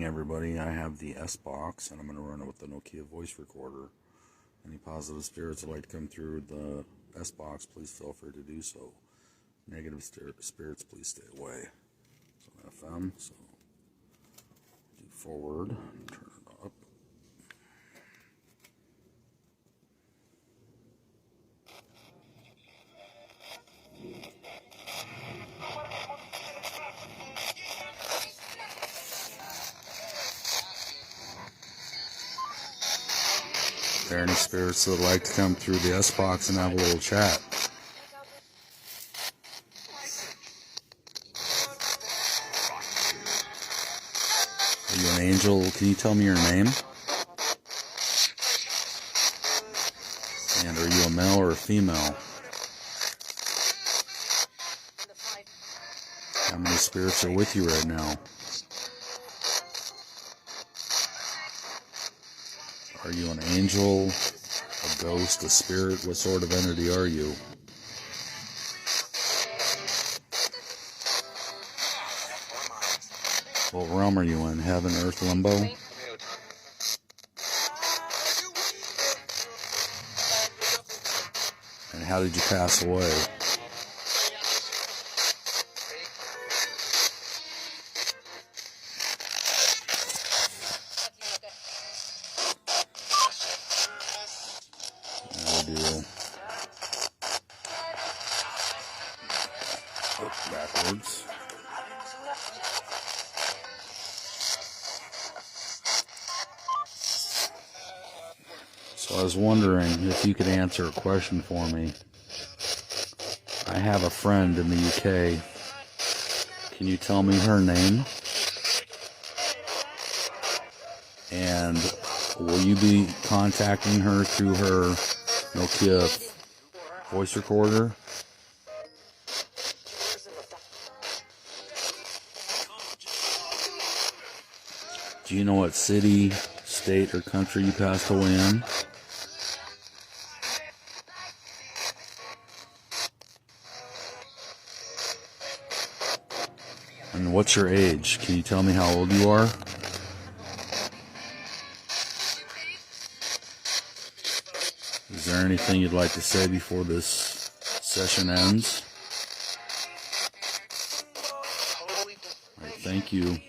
evening, everybody. I have the Sbox, and I'm going to run it with the Nokia voice recorder. Any positive spirits that like to come through the Sbox, please feel free to do so. Negative spirits, please stay away. So FM, so do forward, turn it up. Are there any spirits that would like to come through the Sbox and have a little chat? Are you an angel? Can you tell me your name? And are you a male or a female? How many spirits are with you right now? Are you an angel, a ghost, a spirit? What sort of entity are you? What realm are you in? Heaven, earth, limbo? And how did you pass away? Backwards. So I was wondering if you could answer a question for me. I have a friend in the UK. Can you tell me her name? And will you be contacting her through her Nokia voice recorder? Do you know what city, state, or country you passed away in? And what's your age? Can you tell me how old you are? Is there anything you'd like to say before this session ends? All right, thank you.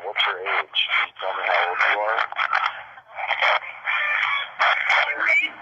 What's your age? Can you tell me how old you are? Thank you.